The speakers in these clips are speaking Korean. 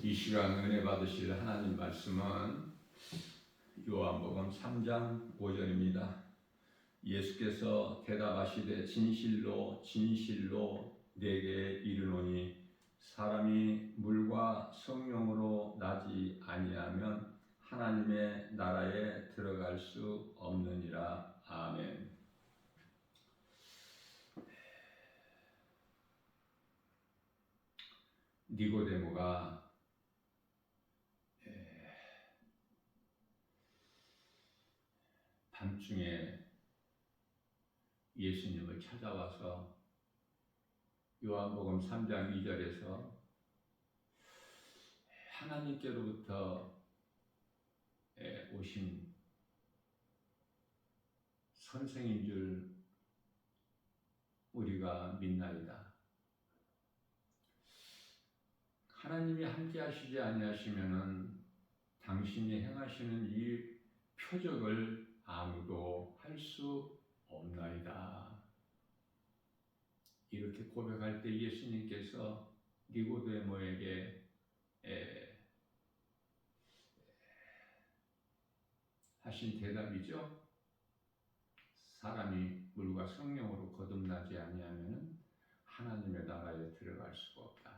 이 시간 은혜 받으실 하나님 말씀은 요한복음 3장 5절입니다. 예수께서 대답하시되 진실로 진실로 내게 이르노니 사람이 물과 성령으로 나지 아니하면 하나님의 나라에 들어갈 수 없느니라. 아멘. 니고데모가 밤중에 예수님을 찾아와서 요한복음 3장 2절에서 하나님께로부터 오신 선생인 줄 우리가 믿나이다. 하나님이 함께 하시지 아니하시면은 당신이 행하시는 이 표적을 아무도 할 수 없나이다. 이렇게 고백할 때 예수님께서 니고데모에게 하신 대답이죠. 사람이 물과 성령으로 거듭나지 아니하면 하나님의 나라에 들어갈 수가 없다.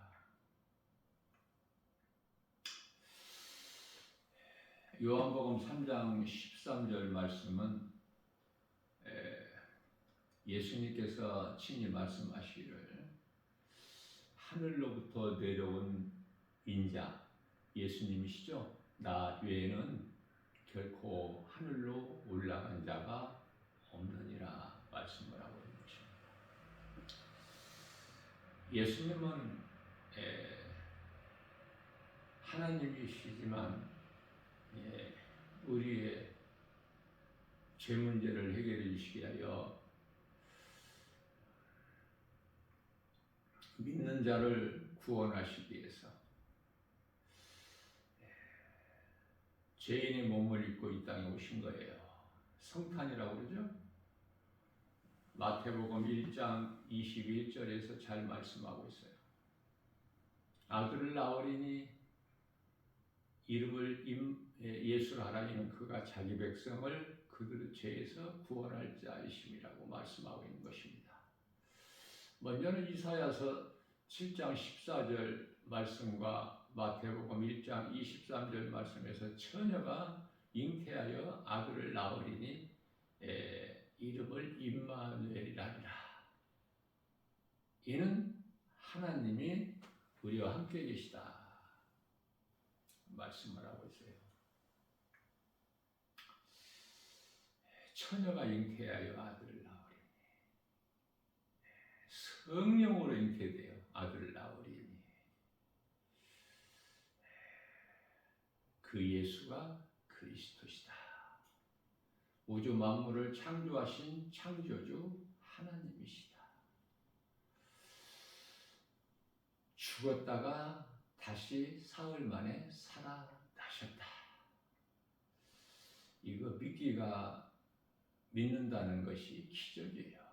요한복음 3장 13절 말씀은 예수님께서 친히 말씀하시기를 하늘로부터 내려온 인자, 예수님이시죠. 나 외에는 결코 하늘로 올라간 자가 없느니라 말씀을 하고 있는 것입니다. 예수님은 하나님이시지만 우리의 죄 문제를 해결해 주시기 위하여 믿는 자를 구원하시기 위해서 죄인의 몸을 입고 이 땅에 오신 거예요. 성탄이라고 그러죠. 마태복음 1장 21절에서 잘 말씀하고 있어요. 아들을 낳으리니 이름을 예수라 하라니는 그가 자기 백성을 그들의 죄에서 구원할 자이심이라고 말씀하고 있는 것입니다. 먼저는 이사야서 7장 14절 말씀과 마태복음 1장 23절 말씀에서 처녀가 잉태하여 아들을 낳으리니 이름을 임마누엘이라 하리라. 이는 하나님이 우리와 함께 계시다 말씀을 하고 있어요. 처녀가 잉태하여 아들을 낳으리니 성령으로 잉태되어 아들을 낳으리니 그 예수가 그리스도시다. 우주 만물을 창조하신 창조주 하나님이시다. 죽었다가 다시 사흘 만에 살아나셨다. 이거 믿는다는 것이 기적이에요.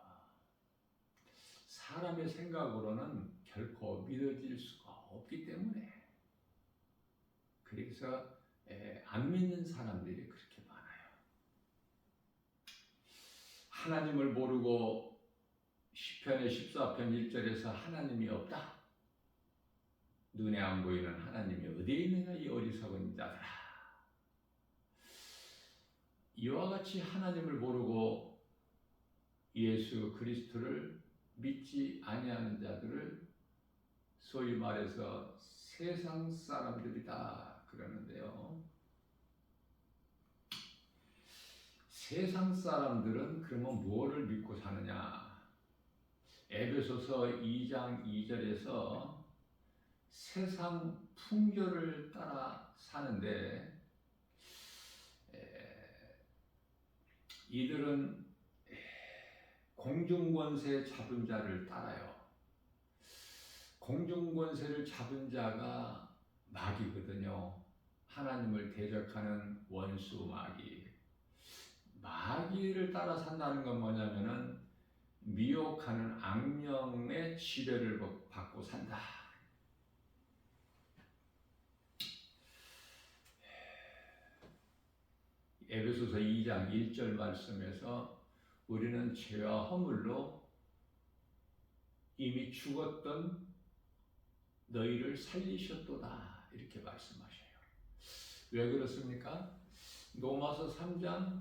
사람의 생각으로는 결코 믿어질 수가 없기 때문에 그래서 안 믿는 사람들이 그렇게 많아요. 하나님을 모르고 시편의 14편 1절에서 하나님이 없다. 눈에 안 보이는 하나님이 어디에 있느냐 이 어리석은 자들아. 이와 같이 하나님을 모르고 예수 그리스도를 믿지 아니하는 자들을 소위 말해서 세상 사람들이다 그러는데요. 세상 사람들은 그러면 뭐를 믿고 사느냐? 에베소서 2장 2절에서 세상 풍조를 따라 사는데 이들은 공중권세 잡은 자를 따라요. 공중권세를 잡은 자가 마귀거든요. 하나님을 대적하는 원수 마귀. 마귀를 따라 산다는 건 뭐냐면은 미혹하는 악령의 지배를 받고 산다. 에베소서 2장 1절 말씀에서 우리는 죄와 허물로 이미 죽었던 너희를 살리셨도다 이렇게 말씀하셔요. 왜 그렇습니까? 로마서 3장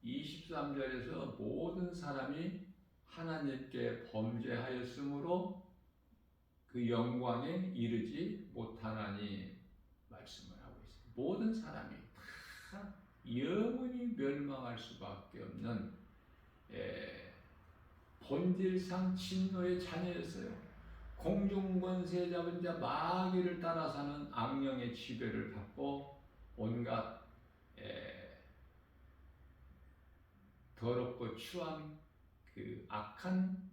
23절에서 모든 사람이 하나님께 범죄하였으므로 그 영광에 이르지 못하나니 말씀을 하고 있습니다. 모든 사람이 다 영원히 멸망할 수밖에 없는 본질상 진노의 자녀였어요. 공중권세 잡은 자 마귀를 따라 사는 악령의 지배를 받고 온갖 더럽고 추한 그 악한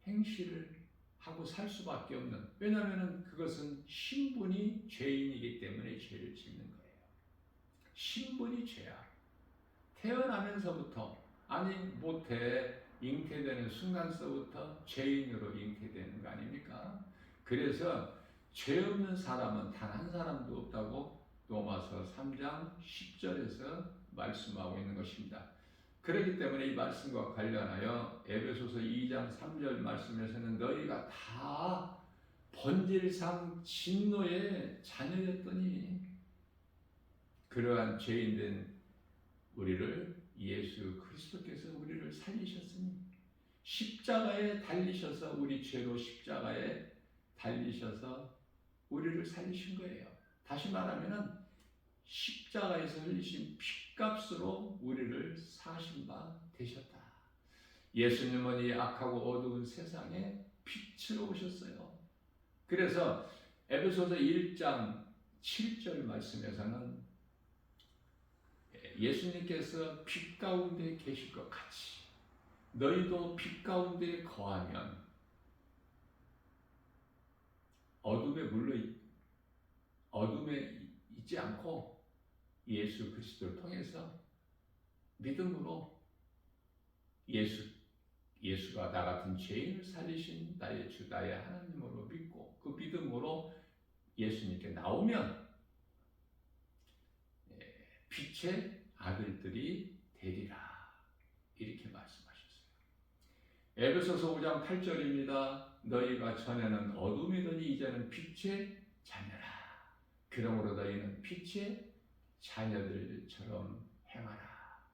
행실을 하고 살 수밖에 없는, 왜냐하면 그것은 신분이 죄인이기 때문에 죄를 짓는 거예요. 신분이 죄야. 태어나면서부터, 아니 모태 잉태되는 순간서부터 죄인으로 잉태되는 거 아닙니까? 그래서 죄 없는 사람은 단 한 사람도 없다고 로마서 3장 10절에서 말씀하고 있는 것입니다. 그렇기 때문에 이 말씀과 관련하여 에베소서 2장 3절 말씀에서는 너희가 다 본질상 진노의 자녀였더니 그러한 죄인된 우리를 예수 그리스도께서 우리를 살리셨으니, 십자가에 달리셔서 우리 죄로 십자가에 달리셔서 우리를 살리신 거예요. 다시 말하면은 십자가에서 흘리신 피값으로 우리를 사신 바 되셨다. 예수님은 이 악하고 어두운 세상에 빛으로 오셨어요. 그래서 에베소서 1장 7절 말씀에서는 예수님께서 빛 가운데 계실 것 같이 너희도 빛 가운데 거하면 어둠에 있지 않고 예수 그리스도를 통해서 믿음으로 예수가 나 같은 죄인을 살리신 나의 주 나의 하나님으로 믿고 그 믿음으로 예수님께 나오면 빛의 아들들이 되리라 이렇게 말씀하셨어요. 에베소서 5장 8절입니다. 너희가 전에는 어둠이더니 이제는 빛의 자녀라. 그러므로 너희는 빛의 자녀들처럼 행하라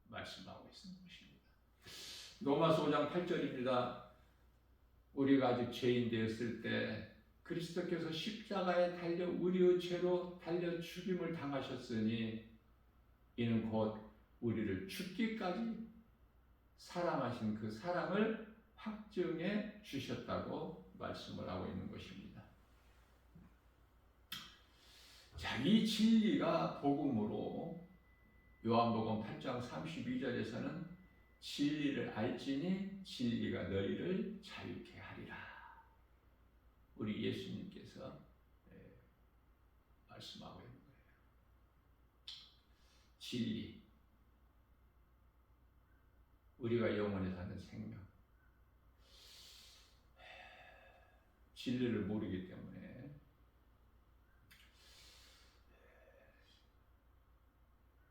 말씀하고 있는 것입니다. 로마서 5장 8절입니다. 우리가 아직 죄인 되었을 때 그리스도께서 십자가에 달려 우리의 죄로 달려 죽임을 당하셨으니 이는 곧 우리를 죽기까지 사랑하신 그 사랑을 확증해 주셨다고 말씀을 하고 있는 것입니다. 자, 이 진리가 복음으로 요한복음 8장 32절에서는 진리를 알지니 진리가 너희를 자유케 하리라. 우리 예수님께서 말씀하고 있는 거예요. 진리. 우리가 영원히 사는 생명. 진리를 모르기 때문에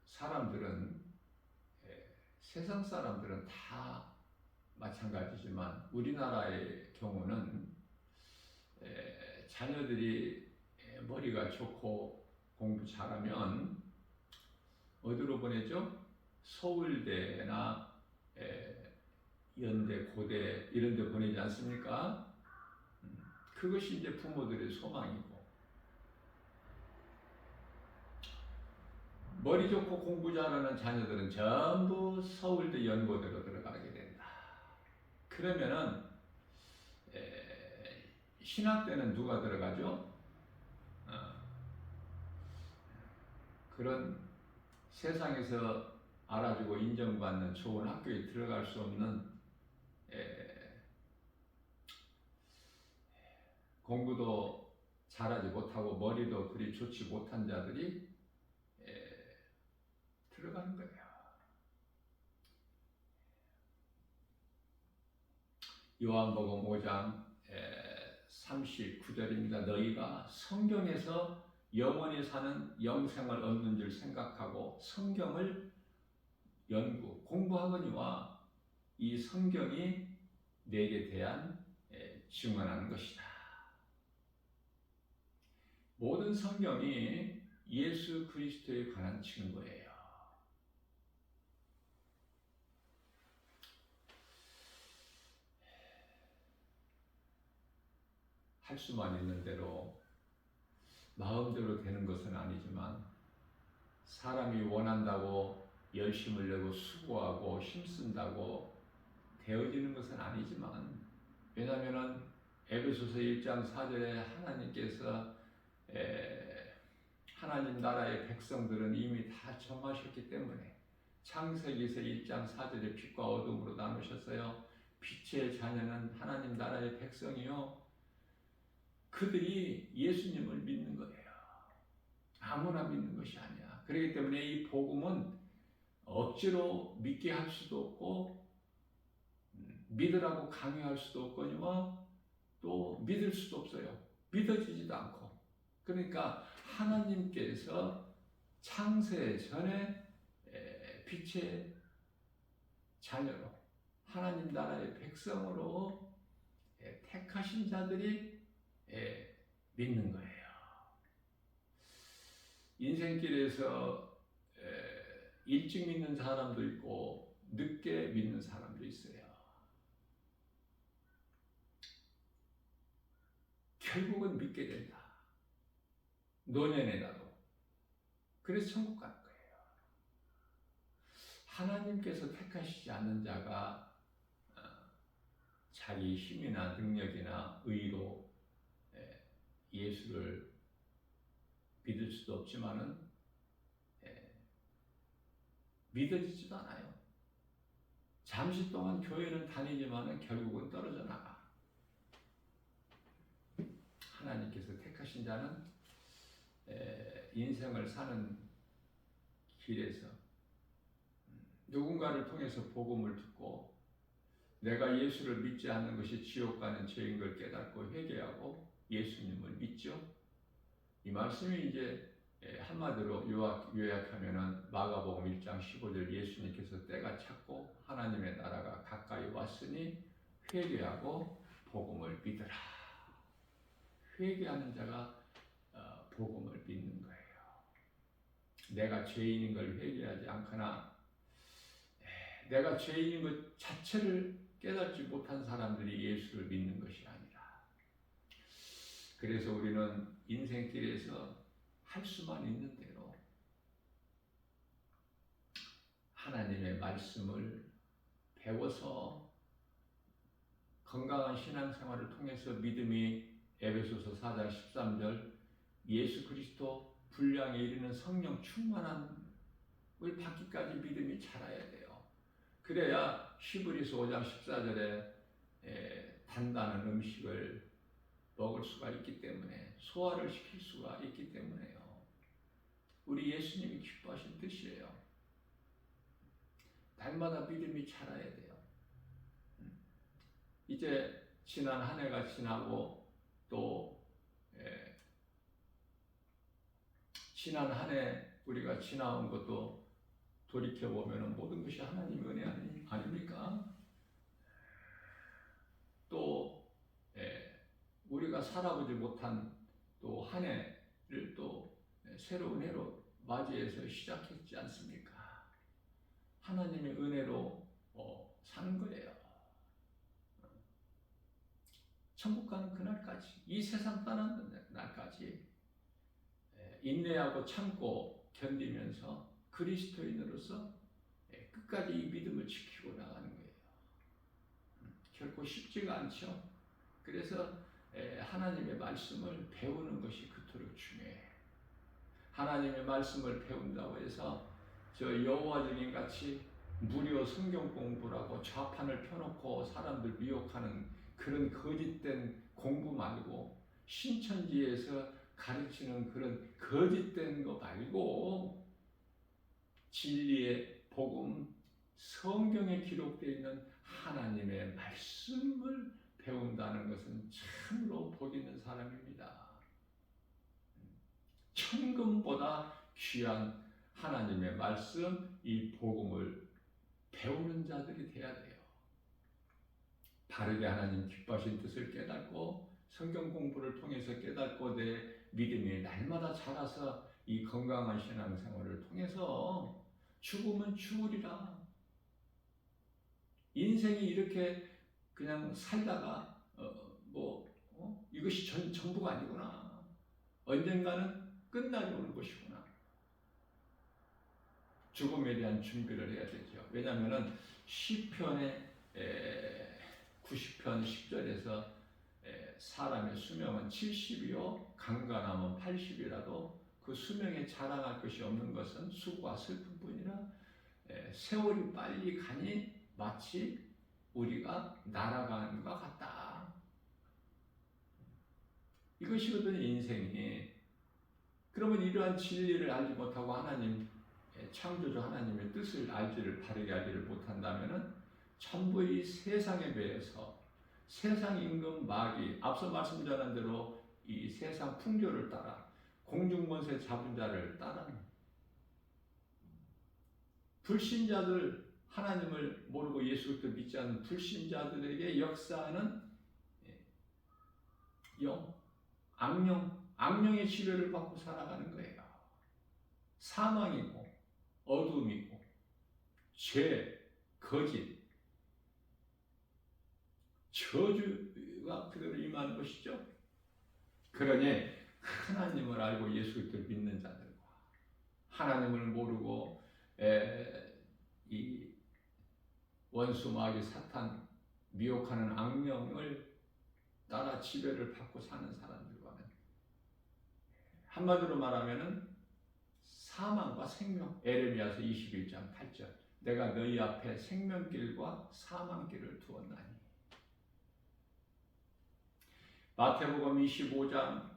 사람들은 세상 사람들은 다 마찬가지지만 우리나라의 경우는 자녀들이 머리가 좋고 공부 잘하면 어디로 보내죠? 서울대나 연대, 고대 이런 데 보내지 않습니까? 그것이 이제 부모들의 소망이고, 머리 좋고 공부 잘하는 자녀들은 전부 서울대 연고대로 들어가게 된다. 그러면은 신학대는 누가 들어가죠? 그런 세상에서 알아주고 인정받는 좋은 학교에 들어갈 수 없는 공부도 잘하지 못하고 머리도 그리 좋지 못한 자들이 들어가는 거예요. 요한복음 5장 39절입니다. 너희가 성경에서 영원히 사는 영생을 얻는 줄 생각하고 성경을 공부하거니와 이 성경이 내게 대한 증언하는 것이다. 모든 성경이 예수 그리스도에 관한 증거예요. 할 수만 있는 대로 마음대로 되는 것은 아니지만 사람이 원한다고 열심을 내고 수고하고 힘쓴다고 되어지는 것은 아니지만, 왜냐하면 에베소서 1장 4절에 하나님께서 하나님 나라의 백성들은 이미 다 정하셨기 때문에 창세기에서 1장 4절에 빛과 어둠으로 나누셨어요. 빛의 자녀는 하나님 나라의 백성이요, 그들이 예수님을 믿는 거예요. 아무나 믿는 것이 아니야. 그렇기 때문에 이 복음은 억지로 믿게 할 수도 없고 믿으라고 강요할 수도 없거니와 또 믿을 수도 없어요. 믿어지지도 않고. 그러니까 하나님께서 창세 전에 빛의 자녀로 하나님 나라의 백성으로 택하신 자들이 믿는 거예요. 인생길에서 일찍 믿는 사람도 있고 늦게 믿는 사람도 있어요. 결국은 믿게 된다. 노년에라도. 그래서 천국 갈 거예요. 하나님께서 택하시지 않는 자가 자기 힘이나 능력이나 의로 예수를 믿을 수도 없지만은 믿어지지도 않아요. 잠시 동안 교회는 다니지만은 결국은 떨어져 나가. 하나님께서 택하신 자는 인생을 사는 길에서 누군가를 통해서 복음을 듣고 내가 예수를 믿지 않는 것이 지옥 가는 죄인 걸 깨닫고 회개하고 예수님을 믿죠. 이 말씀이 이제 한마디로 요약하면은 마가복음 1장 15절, 예수님께서 때가 찼고 하나님의 나라가 가까이 왔으니 회개하고 복음을 믿으라. 회개하는 자가 복음을 믿는 거예요. 내가 죄인인 걸 회개하지 않거나 내가 죄인인 것 자체를 깨닫지 못한 사람들이 예수를 믿는 것이 아니라, 그래서 우리는 인생길에서 할 수만 있는 대로 하나님의 말씀을 배워서 건강한 신앙생활을 통해서 믿음이 에베소서 4장 13절 예수 그리스도 분량에 이르는 성령 충만함을 받기까지 믿음이 자라야 돼요. 그래야 히브리서 5장 14절에 단단한 음식을 먹을 수가 있기 때문에, 소화를 시킬 수가 있기 때문에요. 우리 예수님이 기뻐하신 뜻이에요. 날마다 믿음이 자라야 돼요. 이제 지난 한 해가 지나고 또 지난 한 해 우리가 지나온 것도 돌이켜보면 모든 것이 하나님의 은혜 아닙니까? 또 우리가 살아보지 못한 또 한 해를 또 새로운 해로 맞이해서 시작했지 않습니까? 하나님의 은혜로 사는 거예요. 천국 가는 그날까지, 이 세상 떠나는 날까지 인내하고 참고 견디면서 그리스도인으로서 끝까지 이 믿음을 지키고 나가는 거예요. 결코 쉽지가 않죠. 그래서 하나님의 말씀을 배우는 것이 그토록 중요해요. 하나님의 말씀을 배운다고 해서 저 여호와 증인 같이 무료 성경 공부라고 좌판을 펴놓고 사람들 미혹하는 그런 거짓된 공부 말고, 신천지에서 가르치는 그런 거짓된 거 말고 진리의 복음, 성경에 기록되어 있는 하나님의 말씀을 배운다는 것은 참으로 복 있는 사람입니다. 천금보다 귀한 하나님의 말씀, 이 복음을 배우는 자들이 돼야 돼요. 바르게 하나님 기뻐하신 뜻을 깨닫고 성경 공부를 통해서 깨닫고 내 믿음이 날마다 자라서 이 건강한 신앙생활을 통해서 죽으면 죽으리라. 인생이 이렇게 그냥 살다가 이것이 전부가 아니구나. 언젠가는 끝날이 오는 것이구나. 죽음에 대한 준비를 해야 되죠. 왜냐하면 시편의 90편 10절에서 사람의 수명은 70이요 강간하면 80이라도 그 수명에 자랑할 것이 없는 것은 수고와 슬픔뿐이라 세월이 빨리 가니 마치 우리가 날아가는 것 같다. 이것이거든요, 인생이. 그러면 이러한 진리를 알지 못하고 하나님, 창조주 하나님의 뜻을 바르게 알지를 못한다면은 전부 이 세상에 대해서 세상 임금 마귀, 앞서 말씀 전한 대로 이 세상 풍조를 따라 공중권세 잡은 자를 따라 불신자들, 하나님을 모르고 예수 그리스도 믿지 않는 불신자들에게 역사하는 악령의 지배를 받고 살아가는 거예요. 사망이고 어둠이고 죄, 거짓, 저주가 그대로 임하는 것이죠. 그러니 하나님을 알고 예수 그리스도를 믿는 자들과 하나님을 모르고 이 원수 마귀 사탄 미혹하는 악령을 따라 지배를 받고 사는 사람들과는 한마디로 말하면은 사망과 생명, 에레미야서 21장 8절 내가 너희 앞에 생명길과 사망길을 두었나니. 마태복음 25장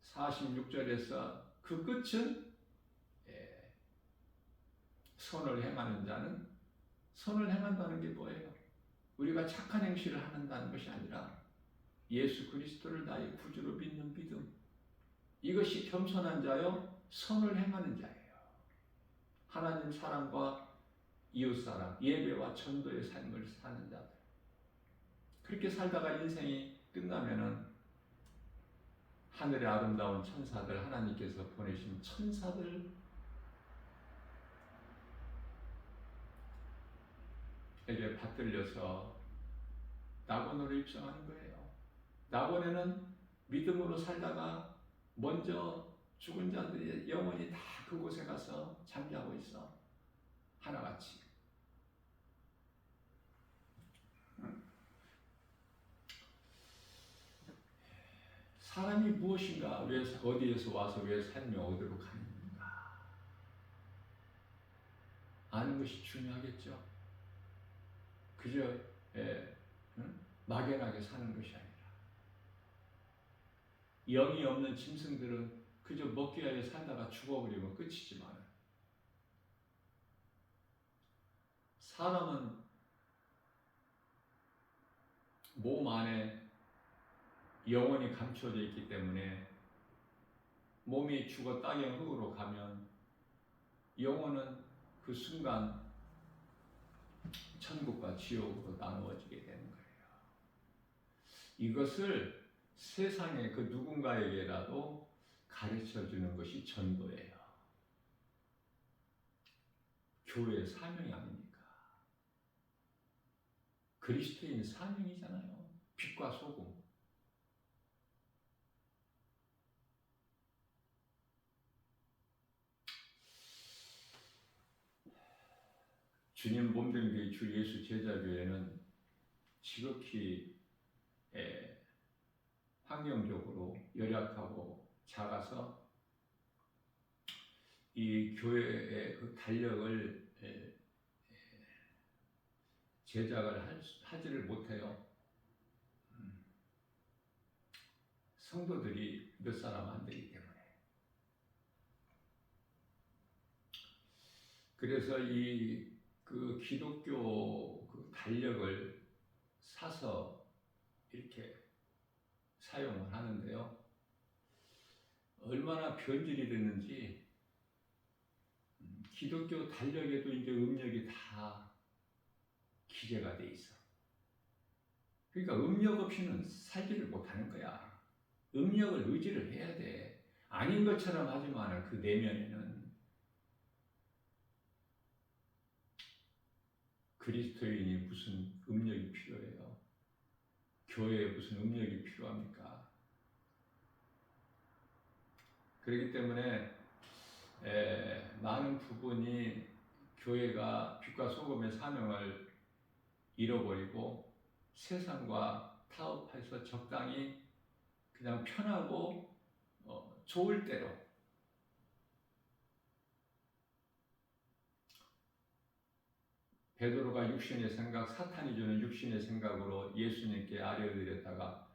46절에서 그 끝은 선을 행하는 자는 선을 행한다는 게 뭐예요? 우리가 착한 행실을 한다는 것이 아니라 예수 그리스도를 나의 구주로 믿는 믿음, 이것이 겸손한 자요 선을 행하는 자예요. 하나님 사랑과 이웃사랑, 예배와 전도의 삶을 사는 자들. 그렇게 살다가 인생이 끝나면은 하늘의 아름다운 천사들, 하나님께서 보내신 천사들에게 받들려서 낙원으로 입성하는 거예요. 낙원에는 믿음으로 살다가 먼저 죽은 자들의 영혼이 다 그곳에 가서 잠자고 있어. 하나같이. 사람이 무엇인가, 왜 어디에서 와서 왜 삶이 어디로 가는가 아는 것이 중요하겠죠. 그저 막연하게 사는 것이 아니라 영이 없는 짐승들은 그저 먹기 위해 살다가 죽어버리면 끝이지만 사람은 몸 안에 영혼이 감춰져 있기 때문에 몸이 죽어 땅의 흙으로 가면 영혼은 그 순간 천국과 지옥으로 나누어지게 되는 거예요. 이것을 세상의 그 누군가에게라도 가르쳐 주는 것이 전도예요. 교회의 사명이 아닙니까? 그리스도인 사명이잖아요. 빛과 소금. 주님 몸된 교회 주 예수 제자교회는 지극히 환경적으로 열악하고 작아서 이 교회의 그 달력을 제작을 하지를 못해요. 성도들이 몇 사람 안 되기 때문에. 그래서 그 기독교 그 달력을 사서 이렇게 사용을 하는데요. 얼마나 변질이 됐는지 기독교 달력에도 이제 음력이 다 기재가 돼 있어. 그러니까 음력 없이는 살지를 못하는 거야. 음력을 의지를 해야 돼. 아닌 것처럼 하지만 그 내면에는 그리스도인이 무슨 음력이 필요해요? 교회에 무슨 음력이 필요합니까? 그렇기 때문에 많은 부분이 교회가 빛과 소금의 사명을 잃어버리고 세상과 타협해서 적당히 그냥 편하고 좋을 대로 베드로가 육신의 생각, 사탄이 주는 육신의 생각으로 예수님께 아뢰어드렸다가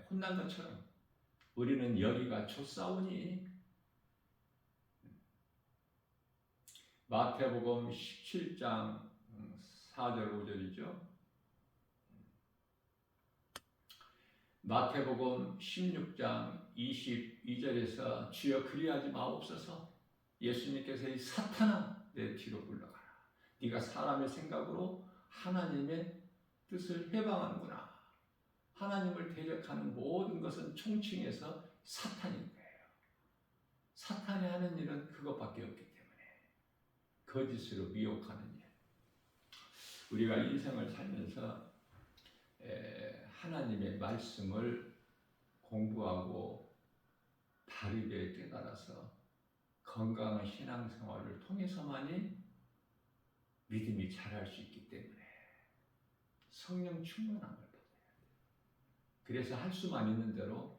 혼난 것처럼 우리는 여기가 좋사오니. 마태복음 17장 4절 5절이죠. 마태복음 16장 22절에서 주여 그리하지 마옵소서. 예수님께서 이 사탄아 내 뒤로 물러가라. 네가 사람의 생각으로 하나님의 뜻을 해방하는구나. 하나님을 대적하는 모든 것은 총칭해서 사탄인 거예요. 사탄이 하는 일은 그것밖에 없기 때문에 거짓으로 미혹하는 일. 우리가 인생을 살면서 하나님의 말씀을 공부하고 바르게 깨달아서 건강한 신앙생활을 통해서만이 믿음이 자랄 수 있기 때문에 성령 충만함을 받아야 돼요. 그래서 할 수만 있는 대로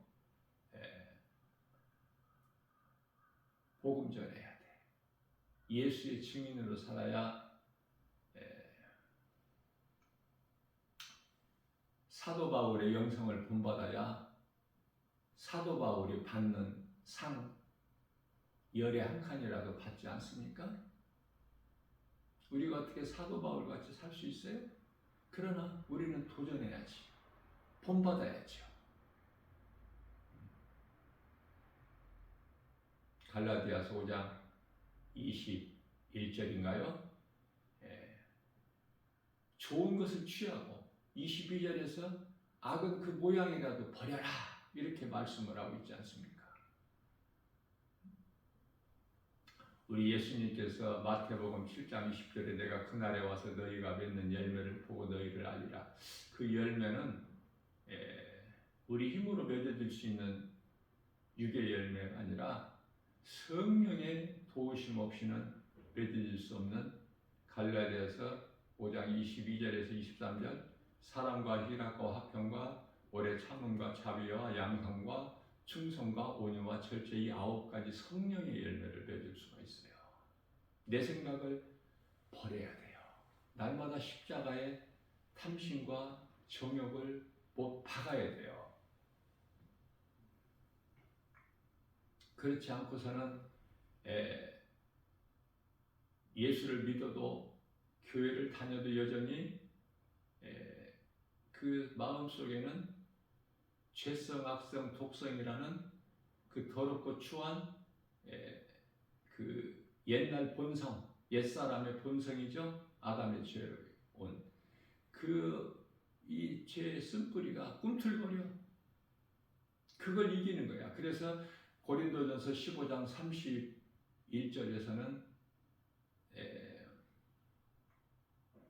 복음 전해야 돼. 예수의 증인으로 살아야 사도 바울의 영성을 본받아야 사도 바울이 받는 상 열의 한 칸이라도 받지 않습니까? 우리가 어떻게 사도 바울 같이 살 수 있어요? 그러나 우리는 도전해야지. 본받아야죠. 갈라디아서 5장 21절인가요? 좋은 것을 취하고 22절에서 악은 그 모양이라도 버려라 이렇게 말씀을 하고 있지 않습니까? 우리 예수님께서 마태복음 7장 20절에 내가 그날에 와서 너희가 맺는 열매를 보고 너희를 알리라. 그 열매는 우리 힘으로 맺어질 수 있는 육의 열매가 아니라 성령의 도우심 없이는 맺어질 수 없는 갈라디아서 5장 22절에서 23절 사랑과 희락과 화평과 오래 참음과 자비와 양성과 충성과 온유와 절제 이 9가지 성령의 열매를 맺을 수가 있어요. 내 생각을 버려야 돼요. 날마다 십자가에 탐심과 정욕을 못 박아야 돼요. 그렇지 않고서는 예수를 믿어도 교회를 다녀도 여전히 그 마음속에는 죄성, 악성, 독성이라는 그 더럽고 추한 그 옛날 본성, 옛사람의 본성이죠. 아담의 죄로 온 이 죄의 쓴뿌리가 꿈틀거려. 그걸 이기는 거야. 그래서 고린도전서 15장 31절에서는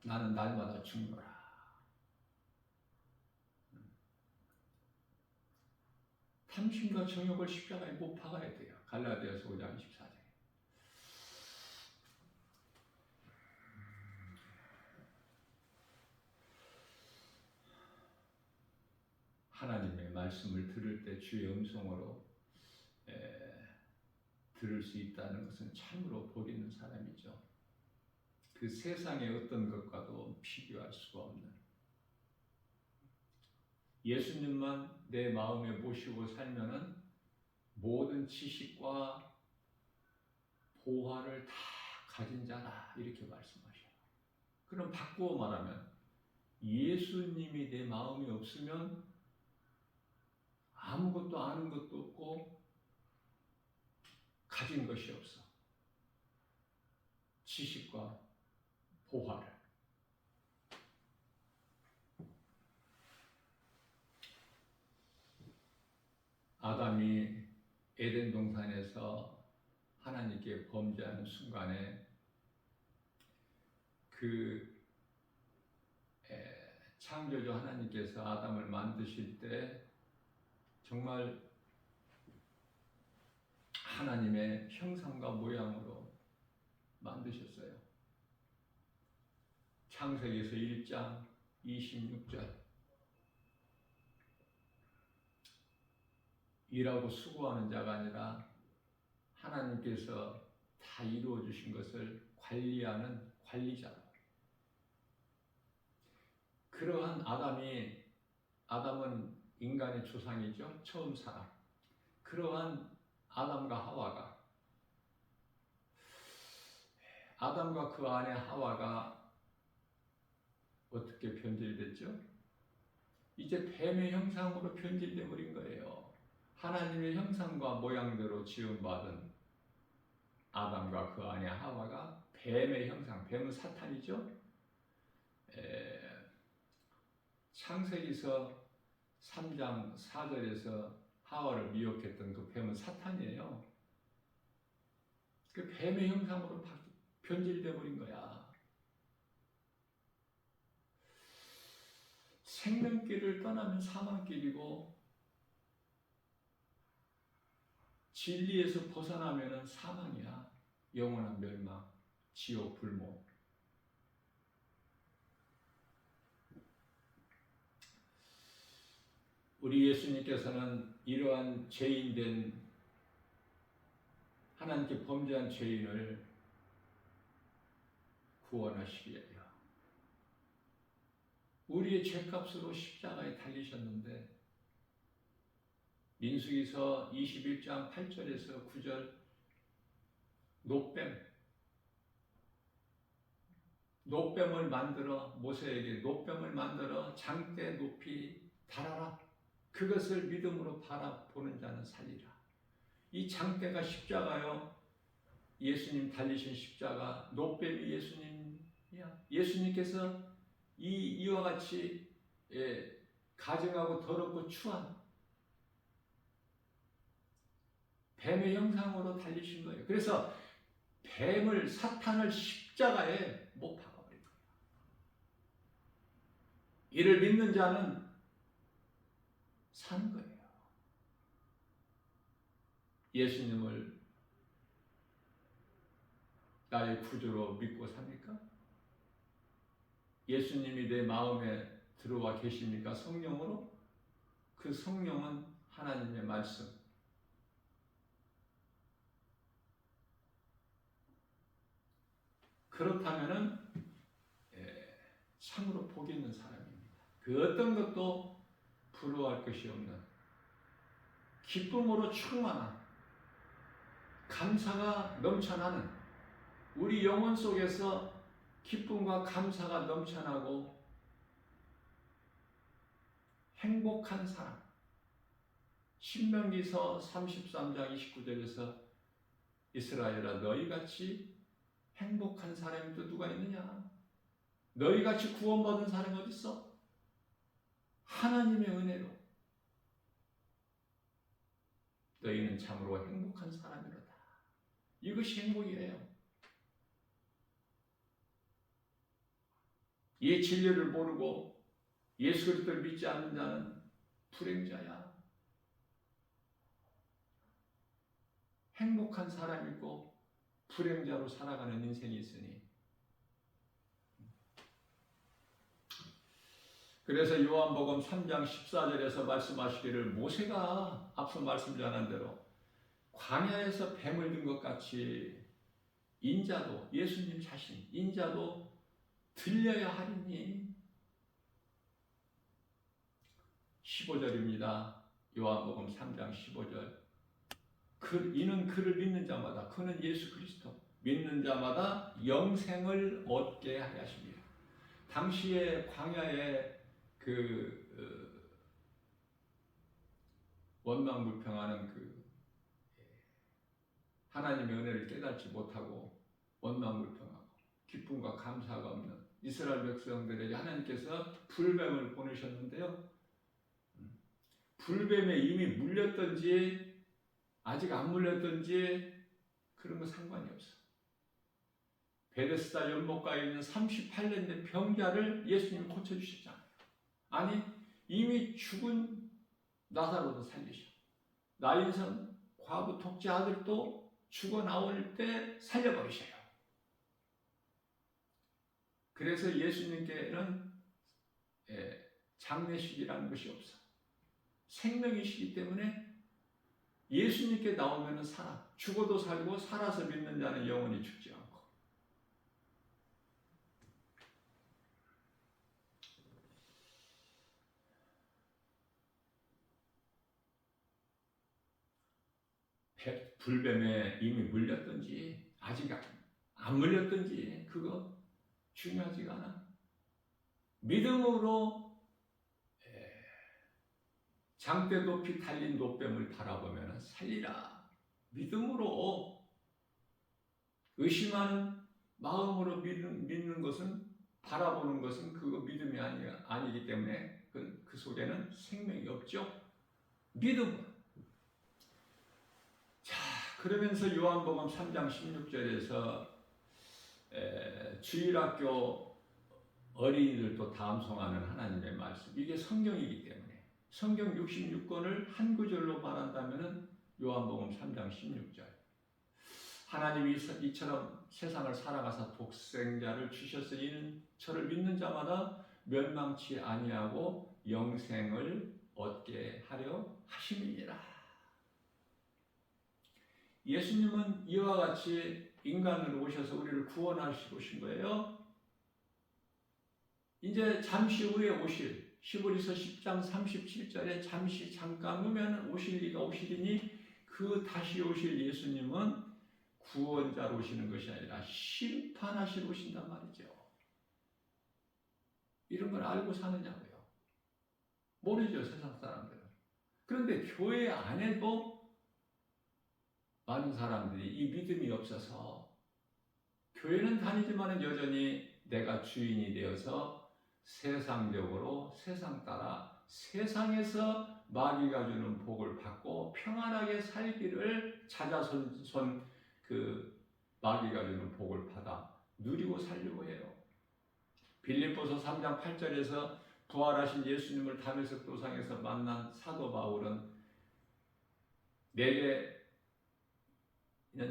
나는 날마다 죽노라. 탐심과 정욕을 십자가에 못 박아야 돼요. 갈라디아서 5장 24절. 하나님의 말씀을 들을 때 주의 음성으로 들을 수 있다는 것은 참으로 복 있는 사람이죠. 그 세상의 어떤 것과도 비교할 수가 없는 예수님만 내 마음에 모시고 살면은 모든 지식과 보화를 다 가진 자다 이렇게 말씀하셔요. 그럼 바꾸어 말하면 예수님이 내 마음에 없으면 아무것도 아는 것도 없고 가진 것이 없어. 지식과 보화를. 아담이 에덴 동산에서 하나님께 범죄하는 순간에 창조주 하나님께서 아담을 만드실 때 정말 하나님의 형상과 모양으로 만드셨어요. 창세기에서 1장 26절. 일하고 수고하는 자가 아니라 하나님께서 다 이루어 주신 것을 관리하는 관리자로. 그러한 아담은 인간의 조상이죠. 처음 사람. 그러한 아담과 그 아내 하와가 어떻게 변질됐죠? 이제 뱀의 형상으로 변질돼 버린 거예요. 하나님의 형상과 모양대로 지음받은 아담과 그 아내 하와가 뱀의 형상, 뱀은 사탄이죠. 창세기서 3장 4절에서 하와를 미혹했던 그 뱀은 사탄이에요. 그 뱀의 형상으로 변질돼 버린 거야. 생명길을 떠나면 사망길이고 진리에서 벗어나면 사망이야. 영원한 멸망, 지옥, 불모. 우리 예수님께서는 이러한 죄인된 하나님께 범죄한 죄인을 구원하시기 위하여 우리의 죄값으로 십자가에 달리셨는데 민수기서 21장 8절에서 9절 노뱀을 만들어 모세에게 노뱀을 만들어 장대 높이 달아라. 그것을 믿음으로 바라보는 자는 살리라. 이 장대가 십자가요. 예수님 달리신 십자가 노뱀이 예수님이야. 예수님께서 이와 같이 가증하고 더럽고 추한 뱀의 형상으로 달리신 거예요. 그래서 사탄을 십자가에 못 박아버린 거예요. 이를 믿는 자는 사는 거예요. 예수님을 나의 구주로 믿고 삽니까? 예수님이 내 마음에 들어와 계십니까? 성령으로? 그 성령은 하나님의 말씀. 그렇다면은 참으로 복이 있는 사람입니다. 그 어떤 것도 부러워할 것이 없는 기쁨으로 충만한 감사가 넘쳐나는 우리 영혼 속에서 기쁨과 감사가 넘쳐나고 행복한 사람. 신명기서 33장 29절에서 이스라엘아 너희같이 행복한 사람이 또 누가 있느냐? 너희같이 구원받은 사람이 어디 있어? 하나님의 은혜로 너희는 참으로 행복한 사람이로다. 이것이 행복이에요. 이 진리를 모르고 예수 그리스도를 믿지 않는 자는 불행자야. 행복한 사람이고 불행자로 살아가는 인생이 있으니 그래서 요한복음 3장 14절에서 말씀하시기를 모세가 앞서 말씀 전한 대로 광야에서 뱀을 든 것 같이 인자도 예수님 자신 인자도 들려야 하리니 15절입니다. 요한복음 3장 15절 이는 그를 믿는 자마다 그는 예수 그리스도 믿는 자마다 영생을 얻게 하였습니다. 당시에 광야에 원망불평하는 하나님의 은혜를 깨닫지 못하고 원망불평하고 기쁨과 감사가 없는 이스라엘 백성들에게 하나님께서 불뱀을 보내셨는데요. 불뱀에 이미 물렸던지 아직 안 물렸던지 그런 거 상관이 없어. 베데스다 연못가에 있는 38년 된 병자를 예수님이 고쳐주셨잖아요. 아니 이미 죽은 나사로도 살리셔. 나인선 과부 독재 아들도 죽어 나올 때 살려버리셔요. 그래서 예수님께는 장례식이라는 것이 없어. 생명이시기 때문에 예수님께 나오면 살아. 죽어도 살고 살아서 믿는 자는 영원히 죽지 않고. 불뱀에 이미 물렸든지 아직 안 물렸든지 그거 중요하지가 않아. 믿음으로 장대 높이 달린 노뱀을 바라보면 살리라. 믿음으로 의심하는 마음으로 믿는 것은 바라보는 것은 그거 믿음이 아니기 때문에 그 속에는 생명이 없죠. 믿음은. 자, 그러면서 요한복음 3장 16절에서 주일학교 어린이들도 담송하는 하나님의 말씀, 이게 성경이기 때문에 성경 66권을 한 구절로 말한다면 요한복음 3장 16절, 하나님이 이처럼 세상을 살아가사 독생자를 주셔서 이는 저를 믿는 자마다 멸망치 아니하고 영생을 얻게 하려 하심이니라. 예수님은 이와 같이 인간으로 오셔서 우리를 구원하시고 오신 거예요. 이제 잠시 후에 오실, 히브리서 10장 37절에 잠깐 후면 오실 이가 오시리니 그 다시 오실 예수님은 구원자로 오시는 것이 아니라 심판하시러 오신단 말이죠. 이런 걸 알고 사느냐고요. 모르죠, 세상 사람들은. 그런데 교회 안에도 많은 사람들이 이 믿음이 없어서 교회는 다니지만 여전히 내가 주인이 되어서 세상적으로 세상 따라 세상에서 마귀가 주는 복을 받고 평안하게 살기를 찾아선 그 마귀가 주는 복을 받아 누리고 살려고 해요. 빌립보서 3장 8절에서 부활하신 예수님을 다메섹 도상에서 만난 사도 바울은 내게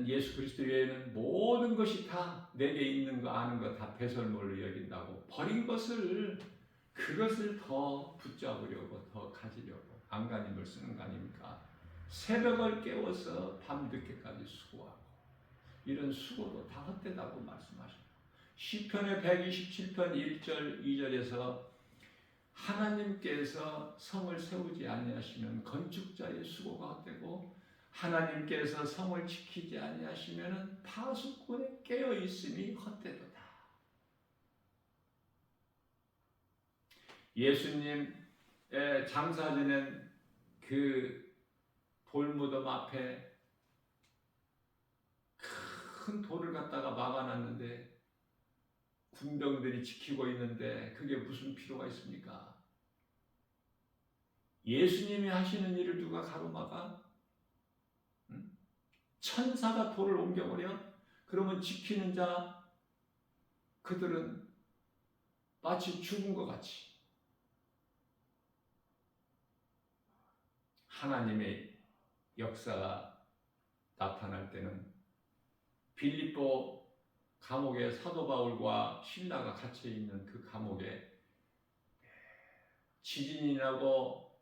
예수 그리스도 외에는 모든 것이 다 내게 있는 거 아는 거 다 배설물로 여긴다고 버린 것을 그것을 더 붙잡으려고 더 가지려고 안간힘을 쓰는 거 아닙니까? 새벽을 깨워서 밤늦게까지 수고하고 이런 수고도 다 헛되다고 말씀하십니다. 시편의 127편 1절 2절에서 하나님께서 성을 세우지 아니하시면 건축자의 수고가 헛되고 하나님께서 성을 지키지 아니하시면 파수꾼에 깨어 있음이 헛되도다. 예수님의 장사 지낸 그 돌무덤 앞에 큰 돌을 갖다가 막아놨는데 군병들이 지키고 있는데 그게 무슨 필요가 있습니까? 예수님이 하시는 일을 누가 가로막아? 천사가 돌을 옮겨버려? 그러면 지키는 자 그들은 마치 죽은 것 같이 하나님의 역사가 나타날 때는 빌립보 감옥에 사도 바울과 실라가 갇혀 있는 그 감옥에 지진이 나고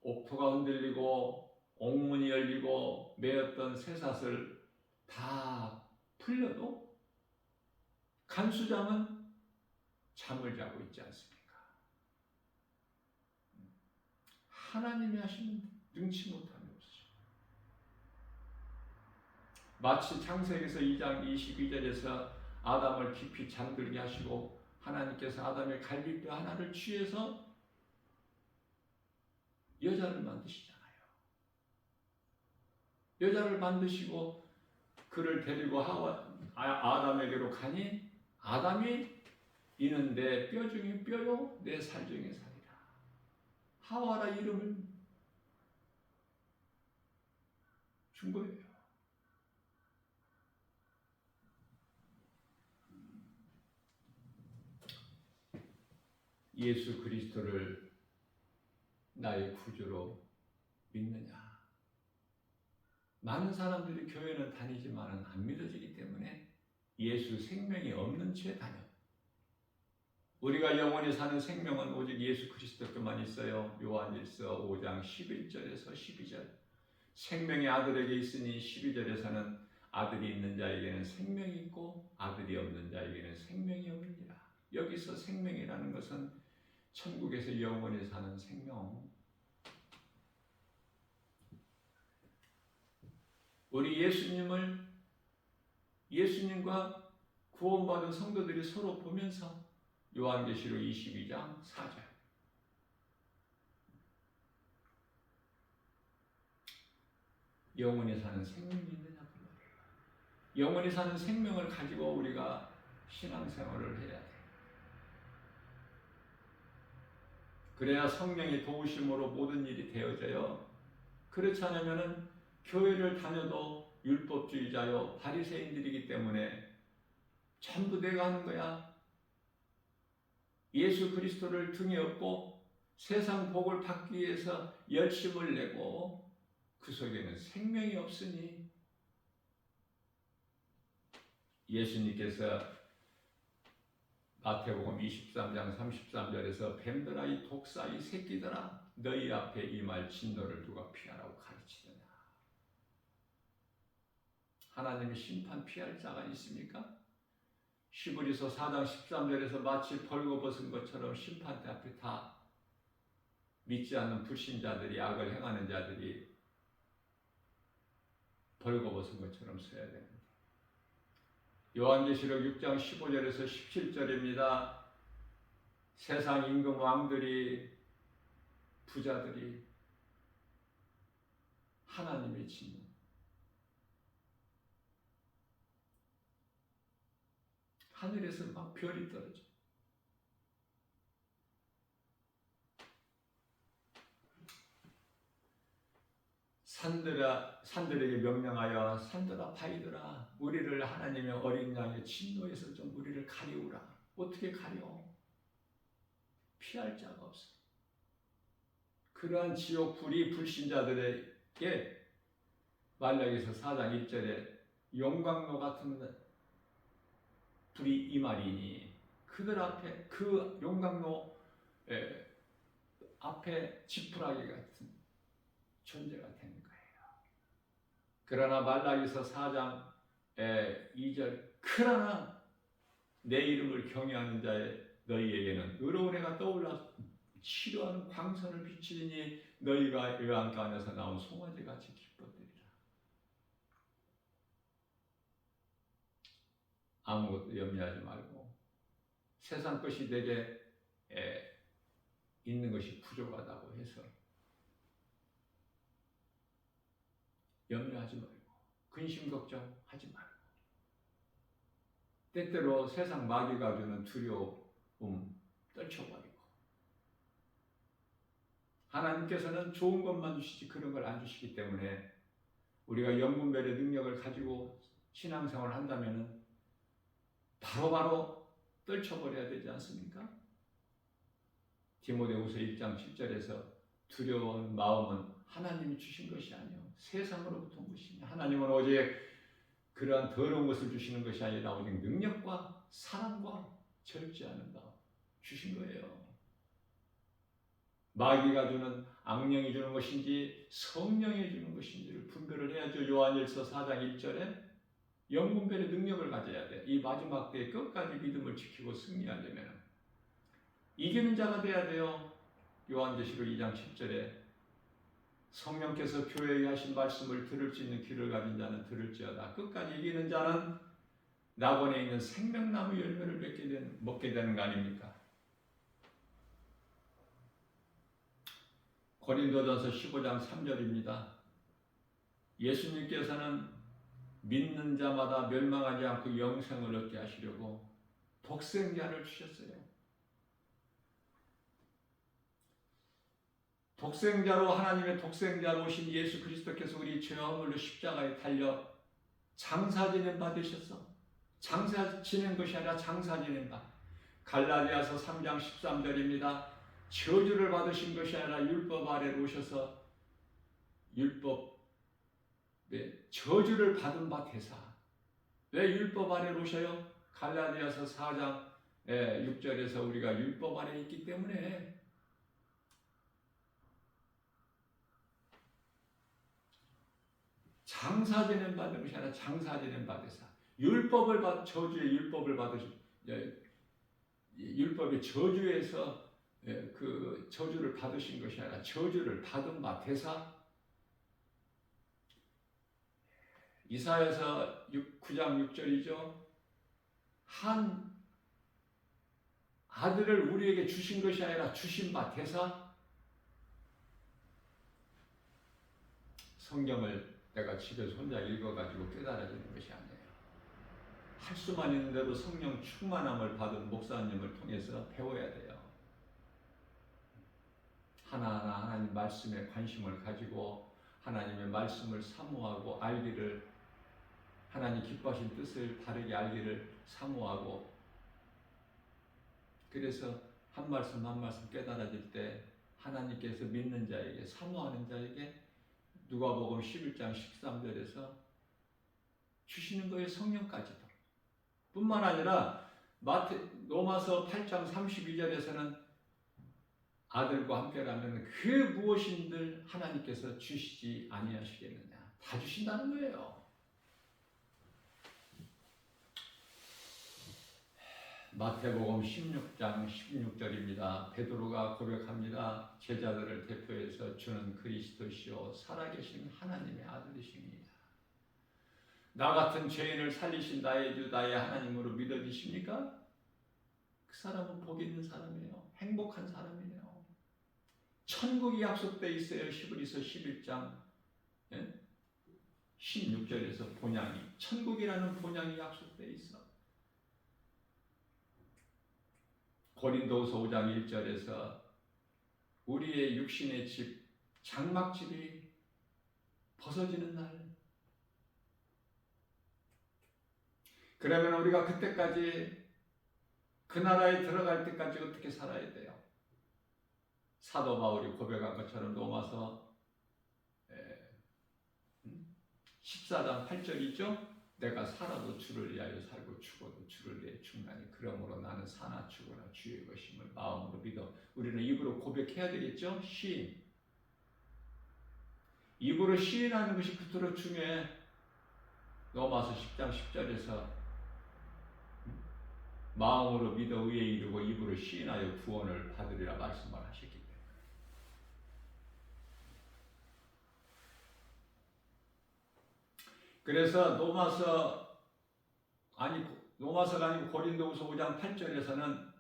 옥토가 흔들리고 옥문이 열리고 매였던 쇠사슬 다 풀려도 간수장은 잠을 자고 있지 않습니까? 하나님이 하시는 능치 못함이 없으죠. 마치 창세기에서 2장 22절에서 아담을 깊이 잠들게 하시고 하나님께서 아담의 갈비뼈 하나를 취해서 여자를 만드시잖아요. 여자를 만드시고 그를 데리고 아담에게로 가니 아담이 이는 내 뼈 중에 뼈요 내 살 중에 살이라. 하와라 이름을 준 거예요. 예수 그리스도를 나의 구주로 믿느냐? 많은 사람들이 교회는 다니지만 안 믿어지기 때문에 예수 생명이 없는 채 다녀. 우리가 영원히 사는 생명은 오직 예수 그리스도께만 있어요. 요한일서 5장 11절에서 12절. 생명의 아들에게 있으니 12절에서는 아들이 있는 자에게는 생명이 있고 아들이 없는 자에게는 생명이 없느니라. 여기서 생명이라는 것은 천국에서 영원히 사는 생명. 우리 예수님과 구원받은 성도들이 서로 보면서 요한계시록 22장 4절. 영원히 사는 생명이 있느냐 그 말이에요. 영원히 사는 생명을 가지고 우리가 신앙생활을 해야 돼. 그래야 성령의 도우심으로 모든 일이 되어져요. 그렇지 않으면은 교회를 다녀도 율법주의자요 바리새인들이기 때문에 전부 내가 하는 거야. 예수 그리스도를 등에 업고 세상 복을 받기 위해서 열심을 내고 그 속에는 생명이 없으니 예수님께서 마태복음 23장 33절에서 뱀들아 이 독사 이 새끼들아 너희 앞에 이 말 진노를 누가 피하라고 가르치느냐. 하나님의 심판 피할 자가 있습니까? 히브리서 4장 13절에서 마치 벌거벗은 것처럼 심판대 앞에 다 믿지 않는 불신자들이 악을 행하는 자들이 벌거벗은 것처럼 서야 됩니다. 요한계시록 6장 15절에서 17절입니다. 세상 임금 왕들이 부자들이 하나님의 진노 하늘에서 막 별이 떨어져. 산들에게 명령하여 산들아 바위들아 우리를 하나님의 어린 양의 진노에서 좀 우리를 가리우라. 어떻게 가려? 피할 자가 없어. 그러한 지옥 불이 불신자들에게 말라기서 4장 1절에 용광로 같은 불이 임하리니 그들 앞에 그 용광로 앞에 지푸라기 같은 존재가 되는 거예요. 그러나 말라기서 4장 2절 그러나 내 이름을 경외하는 자의 너희에게는 의로운 해가 떠올라 치료하는 광선을 비치니 너희가 외양가 안에서 나온 송아지같이 기뻐되리라. 아무것도 염려하지 말고 세상 것이 내게 있는 것이 부족하다고 해서 염려하지 말고 근심 걱정하지 말고 때때로 세상 마귀가 주는 두려움 떨쳐버리고 하나님께서는 좋은 것만 주시지 그런 걸 안 주시기 때문에 우리가 영분별의 능력을 가지고 신앙생활을 한다면 바로바로 떨쳐버려야 되지 않습니까? 디모데후서 1장 7절에서 두려운 마음은 하나님이 주신 것이 아니요 세상으로부터 온 것이냐. 하나님은 오직 그러한 더러운 것을 주시는 것이 아니라 오직 능력과 사랑과 절제하는 것 주신 거예요. 마귀가 주는 악령이 주는 것인지 성령이 주는 것인지를 분별을 해야죠. 요한일서 4장 1절에 영분별의 능력을 가져야 돼. 이 마지막 때에 끝까지 믿음을 지키고 승리하려면 이기는 자가 돼야 돼요. 요한계시록 2장 7절에 성령께서 교회에 하신 말씀을 들을 수 있는 귀를 가진 자는 들을지어다. 끝까지 이기는 자는 낙원에 있는 생명나무 열매를 먹게 되는 거 아닙니까? 고린도전서 15장 3절입니다. 예수님께서는 믿는 자마다 멸망하지 않고 영생을 얻게 하시려고 독생자를 주셨어요. 독생자로 하나님의 독생자로 오신 예수 그리스도께서 우리 죄와 허물로 십자가에 달려 장사 지낸 바 되셨어. 장사 지낸 것이 아니라 장사 지낸 바. 갈라디아서 3장 13절입니다. 저주를 받으신 것이 아니라 율법 아래로 오셔서 율법의 저주를 받은 바 되사. 왜 율법 아래로 오셔요? 갈라디아서 4장 6절에서 우리가 율법 아래 있기 때문에 장사 지낸 받은 것이 아니라 장사 지낸 바 되사. 저주의 율법을 받으신 율법의 저주에서 그 저주를 받으신 것이 아니라 저주를 받은 바 되사. 이사야서 9장 6절이죠. 한 아들을 우리에게 주신 것이 아니라 주신 바 되사. 성경을 내가 집에서 혼자 읽어가지고 깨달아지는 것이 아니에요. 할 수만 있는 대로 성령 충만함을 받은 목사님을 통해서 배워야 돼요. 하나하나 하나님 말씀에 관심을 가지고 하나님의 말씀을 사모하고 알기를, 하나님 기뻐하신 뜻을 바르게 알기를 사모하고, 그래서 한 말씀 한 말씀 깨달아질 때 하나님께서 믿는 자에게, 사모하는 자에게 누가복음 11장 13절에서 주시는 거예요. 성령까지도. 뿐만 아니라 로마서 8장 32절에서는 아들과 함께라면 그 무엇인들 하나님께서 주시지 아니하시겠느냐. 다 주신다는 거예요. 마태복음 16장 16절입니다. 베드로가 고백합니다. 제자들을 대표해서 주는 그리스도시요 살아계신 하나님의 아들이십니다. 나 같은 죄인을 살리신 나의 주 나의 하나님으로 믿어지십니까? 그 사람은 복 있는 사람이에요. 행복한 사람이에요. 천국이 약속되어 있어요. 히브리서 11장 16절에서 본향이, 천국이라는 본향이 약속되어 있어. 고린도후서 5장 1절에서 우리의 육신의 집, 장막집이 벗어지는 날, 그러면 우리가 그때까지 그 나라에 들어갈 때까지 어떻게 살아야 돼요? 사도 바울이 고백한 것처럼 로마서 14장 8절이죠. 내가 살아도 주를 위하여 살고 죽어도 주를 위해 죽나니 그러므로 나는 사나 죽으나 주의 것임을 마음으로 믿어. 우리는 입으로 고백해야 되겠죠. 시인, 입으로 시인하는 것이 그토록 중요해. 로마서 10장 10절에서 마음으로 믿어 의에 이르고 입으로 시인하여 구원을 받으리라 말씀을 하셨기 때문에. 그래서 로마서가 아니고 고린도후서 5장 8절에서는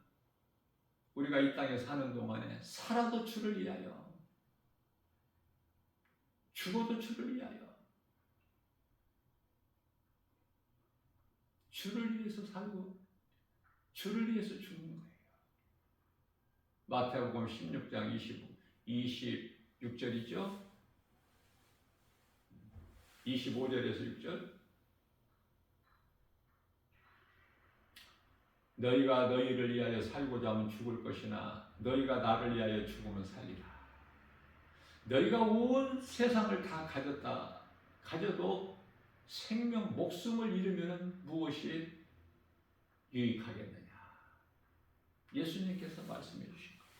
우리가 이 땅에 사는 동안에 살아도 주를 위하여, 죽어도 주를 위하여, 주를 위해서 살고 주를 위해서 죽는 거예요. 마태복음 16장 26절이죠. 25절에서 6절. 너희가 너희를 위하여 살고자 하면 죽을 것이나 너희가 나를 위하여 죽으면 살리라. 너희가 온 세상을 다 가져도 생명, 목숨을 잃으면 무엇이 유익하겠느냐. 예수님께서 말씀해 주신 거예요.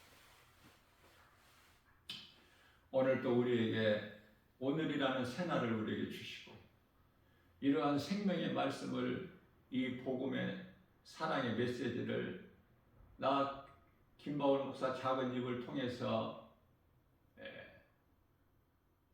오늘도 우리에게 오늘이라는 새날을 우리에게 주시고 이러한 생명의 말씀을, 이 복음의 사랑의 메시지를 나 김바울 목사 작은 입을 통해서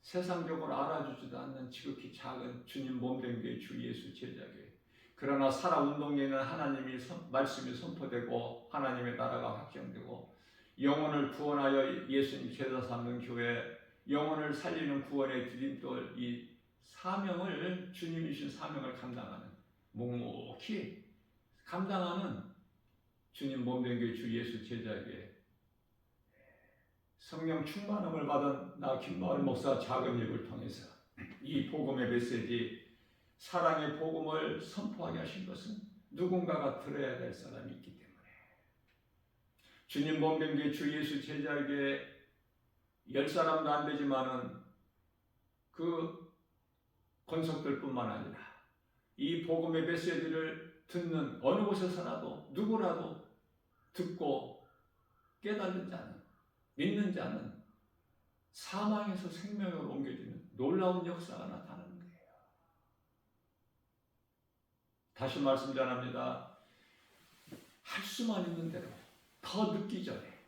세상적으로 알아주지도 않는 지극히 작은 주님 몸된 교회 주 예수 제자교회, 그러나 살아운동에는 하나님의 말씀이 선포되고 하나님의 나라가 확정되고 영혼을 구원하여 예수님 제자 삼는 교회, 영혼을 살리는 구원의 디딤돌, 이 사명을, 주님이 주신 사명을 감당하는, 묵묵히 감당하는 주님 몸된 교회 주 예수 제자에게 성령 충만함을 받은 나 김마을 목사 작은 입을 통해서 이 복음의 메시지, 사랑의 복음을 선포하게 하신 것은 누군가가 들어야 될 사람이 있기 때문에, 주님 몸된 교회 주 예수 제자에게 10사람도 안 되지만은 그 권속들뿐만 아니라 이 복음의 메시지를 듣는 어느 곳에서라도 누구라도 듣고 깨닫는 자는, 믿는 자는 사망에서 생명으로 옮겨지는 놀라운 역사가 나타나는 거예요. 다시 말씀 전합니다. 할 수만 있는 대로 더 늦기 전에,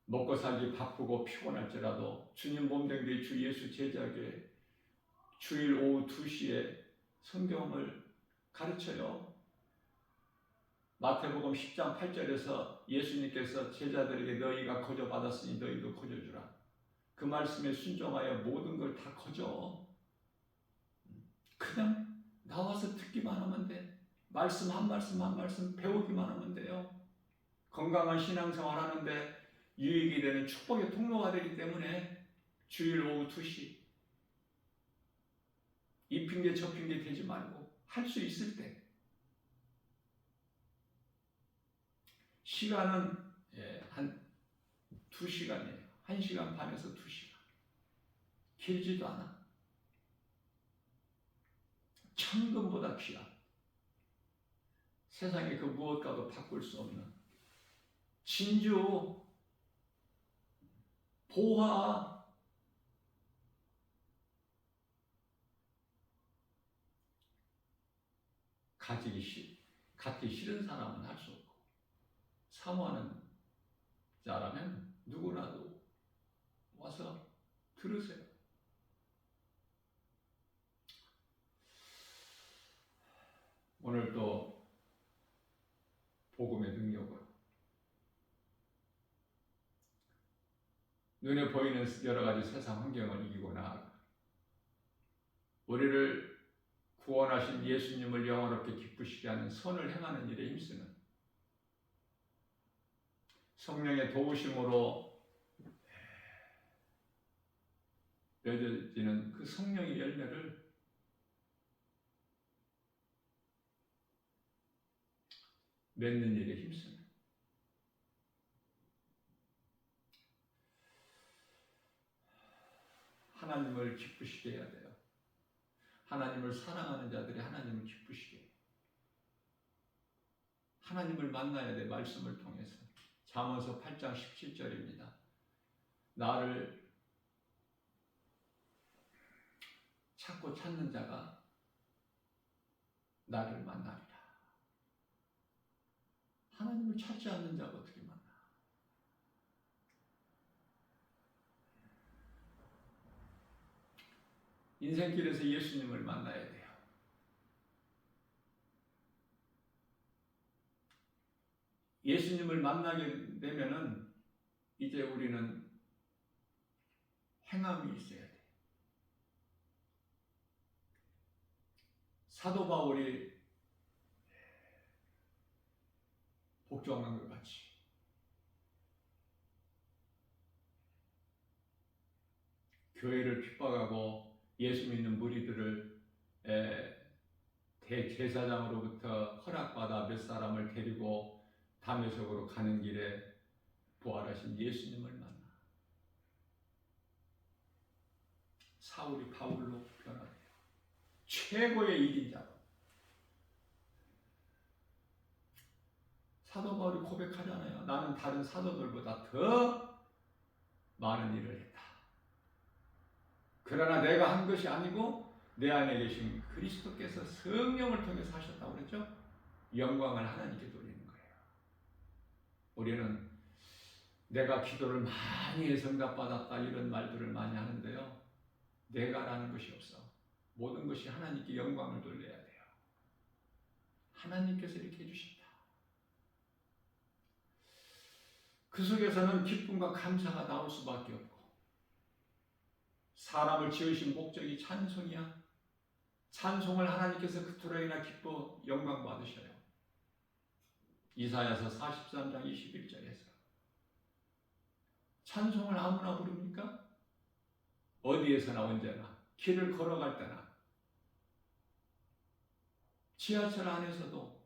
먹고 살기 바쁘고 피곤할지라도 주님 몸된 교회 주 예수 제자에게 주일 오후 2시에 성경을 가르쳐요. 마태복음 10장 8절에서 예수님께서 제자들에게 너희가 거저 받았으니 너희도 거저 주라. 그 말씀에 순종하여 모든 걸 다 거저. 그냥 나와서 듣기만 하면 돼. 말씀 한 말씀 한 말씀 배우기만 하면 돼요. 건강한 신앙생활 하는데 유익이 되는 축복의 통로가 되기 때문에 주일 오후 2시 이 핑계 저 핑계 대지 말고 할 수 있을 때, 시간은 한 2시간이에요. 1시간 반에서 2시간. 길지도 않아. 천금보다 귀한, 세상에 그 무엇과도 바꿀 수 없는 진주, 보화, 갖기 싫은 사람은 할 수 없고, 사모하는 자라면 누구나도 와서 들으세요. 오늘 또 복음의 능력으로 눈에 보이는 여러 가지 세상 환경을 이기고 나아가 우리를 구원하신 예수님을 영원롭게 기쁘시게 하는 선을 행하는 일에 힘쓰는, 성령의 도우심으로 맺어지는 그 성령의 열매를 맺는 일에 힘쓰는, 하나님을 기쁘시게 해야 돼요. 하나님을 사랑하는 자들이 하나님을 기쁘시게 해요. 하나님을 만나야 돼. 말씀을 통해서. 잠언서 8장 17절입니다. 나를 찾고 찾는 자가 나를 만나리라. 하나님을 찾지 않는 자가 어떻게 만나? 인생길에서 예수님을 만나야 돼요. 예수님을 만나게 되면은 이제 우리는 행함이 있어야 돼. 사도 바울이 복종한 것 같이 교회를 핍박하고 예수 믿는 무리들을 대제사장으로부터 허락받아 몇 사람을 데리고 다메섹으로 가는 길에 부활하신 예수님을 만나 사울이 바울로 변화돼요. 최고의 일인자로. 사도 바울이 고백하잖아요. 나는 다른 사도들보다 더 많은 일을 했다. 그러나 내가 한 것이 아니고 내 안에 계신 그리스도께서 성령을 통해서 하셨다고 그랬죠. 영광을 하나님께 돌리는 거예요. 우리는 내가 기도를 많이 해서 응답받았다 이런 말들을 많이 하는데요. 내가라는 것이 없어. 모든 것이 하나님께 영광을 돌려야 돼요. 하나님께서 이렇게 해주셨다. 그 속에서는 기쁨과 감사가 나올 수밖에 없고, 사람을 지으신 목적이 찬송이야. 찬송을 하나님께서 그토록이나 기뻐 영광 받으셔요. 이사야서 43장 21절에서 찬송을 아무나 부릅니까? 어디에서나 언제나, 길을 걸어갈 때나, 지하철 안에서도.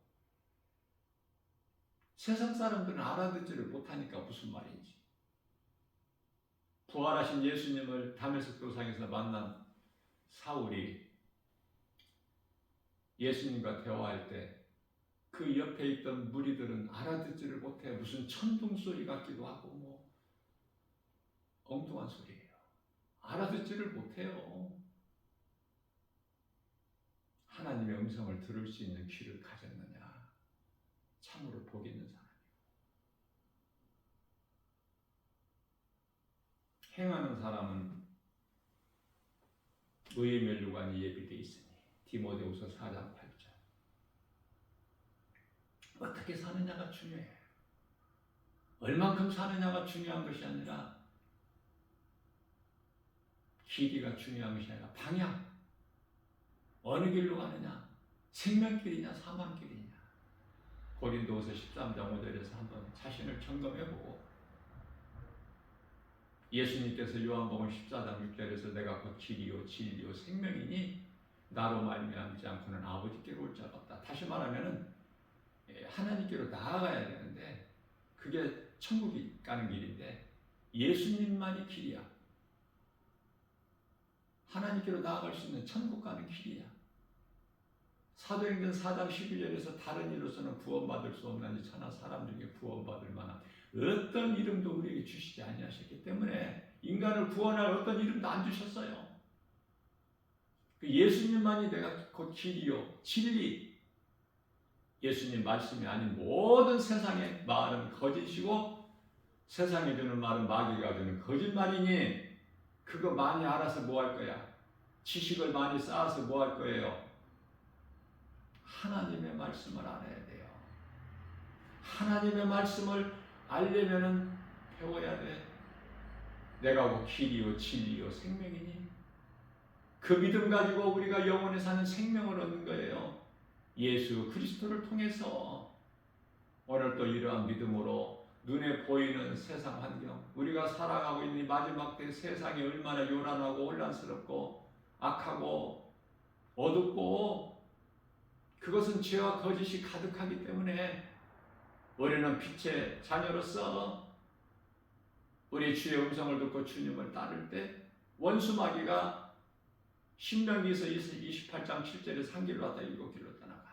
세상 사람들은 알아듣지를 못하니까 무슨 말인지. 부활하신 예수님을 다메섹 도상에서 만난 사울이 예수님과 대화할 때 그 옆에 있던 무리들은 알아듣지를 못해. 무슨 천둥 소리 같기도 하고 뭐 엉뚱한 소리예요. 알아듣지를 못해요. 하나님의 음성을 들을 수 있는 귀를 가졌느냐? 참으로 복 있는 사람이요. 행하는 사람은 의의 면류관이 예비되어 있으니 디모데후서 4장 8절. 어떻게 사느냐가 중요해요. 얼만큼 사느냐가 중요한 것이 아니라 길이가 중요한 것이 아니라 방향. 어느 길로 가느냐? 생명길이냐 사망길이냐. 고린도후서 13장 5절에서 한번 자신을 점검해보고, 예수님께서 요한복음 14장 6절에서 내가 곧 길이요 진리요 생명이니 나로 말미암지 않고는 아버지께로 올 자가 없다. 다시 말하면은 하나님께로 나아가야 되는데 그게 천국이 가는 길인데 예수님만이 길이야. 하나님께로 나아갈 수 있는 천국 가는 길이야. 사도행전 4장 12절에서 다른 이로서는 구원받을 수 없나니 천하 사람들에게 구원받을 만한 어떤 이름도 우리에게 주시지 아니하셨기 때문에 인간을 구원할 어떤 이름도 안 주셨어요. 그 예수님만이 내가 곧 길이요 진리. 예수님 말씀이 아닌 모든 세상의 말은 거짓이고 세상에 주는 말은 마귀가 주는 거짓말이니 그거 많이 알아서 뭐 할 거야? 지식을 많이 쌓아서 뭐 할 거예요? 하나님의 말씀을 알아야 돼요. 하나님의 말씀을 알려면은 배워야 돼. 내가 곧 길이요 진리요 생명이니 그 믿음 가지고 우리가 영원히 사는 생명을 얻는 거예요. 예수 그리스도를 통해서. 오늘 또 이러한 믿음으로 눈에 보이는 세상 환경, 우리가 살아가고 있는 마지막 때 세상이 얼마나 요란하고 혼란스럽고 악하고 어둡고 그것은 죄와 거짓이 가득하기 때문에 우리는 빛의 자녀로서 우리 주의 음성을 듣고 주님을 따를 때 원수 마귀가 신명기서 28장 7절에 한 길로 왔다 일곱 길로 떠나가.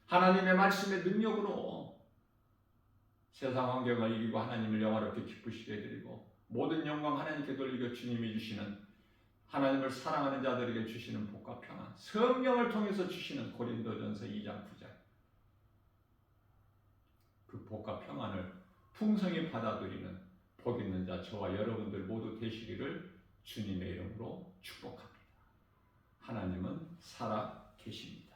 하나님의 말씀의 능력으로 세상 환경을 이기고 하나님을 영화롭게 기쁘시게 해드리고 모든 영광 하나님께 돌리고 주님이 주시는 하나님을 사랑하는 자들에게 주시는 복과 평안, 성령을 통해서 주시는 고린도전서 2장 9절 그 복과 평안을 풍성히 받아들이는 복 있는 자 저와 여러분들 모두 되시기를 주님의 이름으로 축복합니다. 하나님은 살아 계십니다.